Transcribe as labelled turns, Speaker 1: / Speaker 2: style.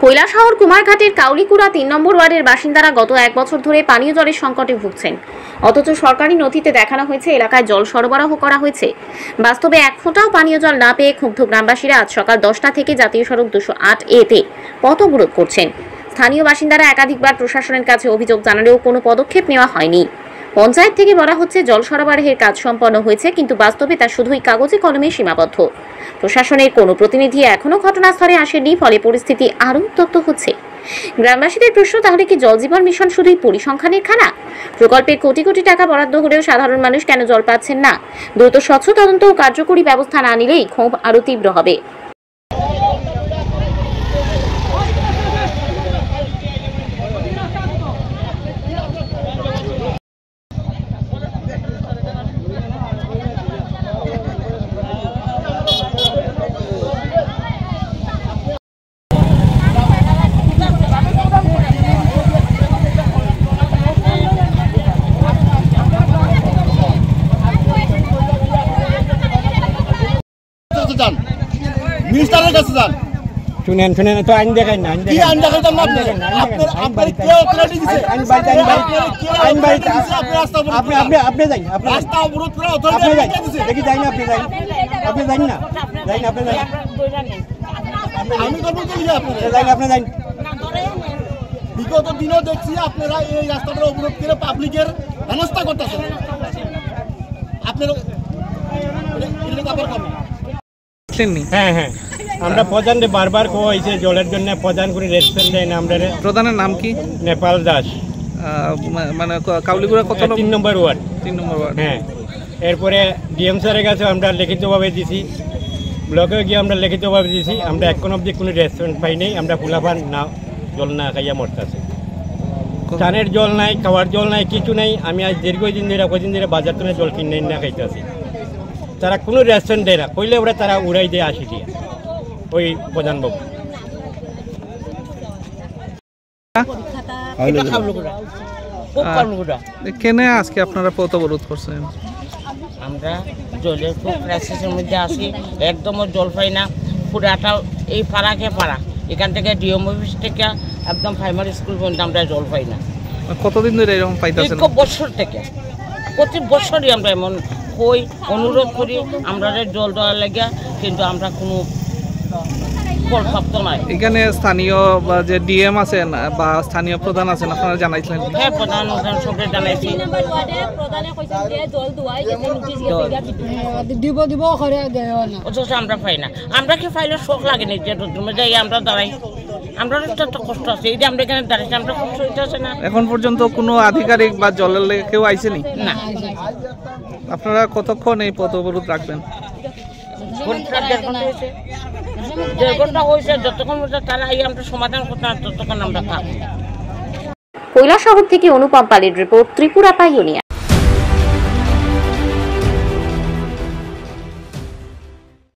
Speaker 1: কৈলাসহর কুমারঘাটের কাউলিকুড়া ৩ নম্বর ওয়ার্ডের বাসিন্দারা গত ১ বছর ধরে পানীয় জলের সংকটে ভুগছেন। অথচ সরকারি নথিতে দেখানো হয়েছে এলাকায় জল সরবরাহ করা হয়েছে। বাস্তবে এক ফোঁটাও পানীয় জল না পেয়ে ক্ষুব্ধ গ্রামবাসীরা আজ সকাল ১০টা থেকে জাতীয় সড়ক ২০৮A-তে পথ অবরোধ করছেন। স্থানীয় বাসিন্দারা একাধিকবার প্রশাসনের কাছে অভিযোগ জানালেও কোনো পদক্ষেপ নেওয়া হয়নি। পঞ্চায়েত থেকে বলা হচ্ছে জল সরবরাহের কাজ সম্পন্ন হয়েছে, কিন্তু বাস্তবে তা শুধুই কাগজে কলমে সীমাবদ্ধ। প্রশাসনের কোনো প্রতিনিধি এখনো ঘটনাস্থলে আসেনি, ফলে পরিস্থিতি আরও উত্তপ্ত হচ্ছে। গ্রামবাসীদের প্রশ্ন, তাহলে কি জল জীবন মিশন শুধুই পরিসংখ্যানের খেলা? প্রকল্পে কোটি কোটি টাকা বরাদ্দ হলেও সাধারণ মানুষ কেন জল পাচ্ছেন না? দ্রুত স্বচ্ছ তদন্ত ও কার্যকরী ব্যবস্থা না নিলেই ক্ষোভ আরও তীব্র হবে।
Speaker 2: মিনিস্টারের কাছে যান,
Speaker 3: শুনেন তো আইন দেখাই না,
Speaker 2: কি আইন দেখাইতাম না আপনার কে অথরিটি দিছে?
Speaker 3: আপনি যাই,
Speaker 2: রাস্তা অবরোধ করে অথরিটি দিছে,
Speaker 3: দেখি যাই না, আপনি যাই না, আপনি যাই।
Speaker 2: আমি তো বলতে গিয়ে
Speaker 3: আপনি যাই।
Speaker 2: বিগত দিনও দেখছি আপনারা এই রাস্তাটা অবরোধ করে পাবলিকের হেনস্থা করতেছেন। আপনারা
Speaker 3: হ্যাঁ, আমরা প্রধানকে বারবার কইছে জলের জন্য, প্রধান করে রেস্টুরেন্ট দেয় না। আমরা
Speaker 4: প্রধানের নাম কি?
Speaker 3: নেপাল দাস,
Speaker 4: মানে কাউলিগুড়া কত
Speaker 3: 3 নম্বর ওয়ার্ড।
Speaker 4: 3 নম্বর ওয়ার্ড।
Speaker 3: হ্যাঁ, এরপরে ডিএম স্যারের কাছে আমরা লিখিতভাবে দিছি, ব্লকে গিয়ে আমরা লিখিতভাবে দিছি। আমরা এখন অবধি কোনো রেস্টুরেন্ট পাই নাই। আমরা ফুলাফান না জল না খাইয়া মরতেছে। স্নানের জল নাই, খাওয়ার জল নাই, কিছু নাই। আমি আজ কদিন ধরে বাজার থেকে জল কিনে না খাইতেছি। তারা কোনো রেস্টুরেন্ট দেয় না, কইলে ওরা তারা উড়াই দিয়ে আসি দিয়ে ওই প্রধানবাবু।
Speaker 4: কেনে আজকে আপনারা পথ অবরোধ করছেন?
Speaker 5: আমরা জলের খুব ক্রাইসিসের মধ্যে আছি, একদমও জল পাই না। পুরাটা এই পাড়াকে পাড়া, এখান থেকে ডিএম অফিস থেকে একদম প্রাইমারি স্কুল পর্যন্ত আমরা জল পাই না।
Speaker 4: কতদিন ধরে এরকম পাইতেছেন?
Speaker 5: বছর থেকে, প্রতি বছরই আমরা এমন কই, অনুরোধ করি আমরা জল দেওয়ার লাগে, কিন্তু আমরা কোনো ফলপ্রাপ্ত নাই।
Speaker 4: এখানে স্থানীয় যে ডিএম আছেন বা স্থানীয় প্রধান আছেন, আপনারা জানাইছিলেন?
Speaker 5: হ্যাঁ, প্রধান সবকে জানাইছি। অথচ আমরা পাই না। আমরা কি পাইলে শখ লাগেনি যে যাই আমরা দাঁড়াই? আমরা একটা কষ্ট আছে, এই যে আমরা এখানে দাঁড়াইছি, আমরা কষ্ট হইতেছে না?
Speaker 4: এখন পর্যন্ত কোনো আধিকারিক বা জলের লেগে কেউ আইসেনি?
Speaker 5: না।
Speaker 4: আপনারা কতক্ষণ এই পথ অবরোধ রাখবেন?
Speaker 5: 1.5 ঘন্টা হয়েছে। যতক্ষণ তারা আমরা সমাধান করতে ততক্ষণ আমরা থাকবো।
Speaker 1: কৈলাসহর থেকে অনুপম পালের রিপোর্ট, ত্রিপুরা পাইওনিয়ার।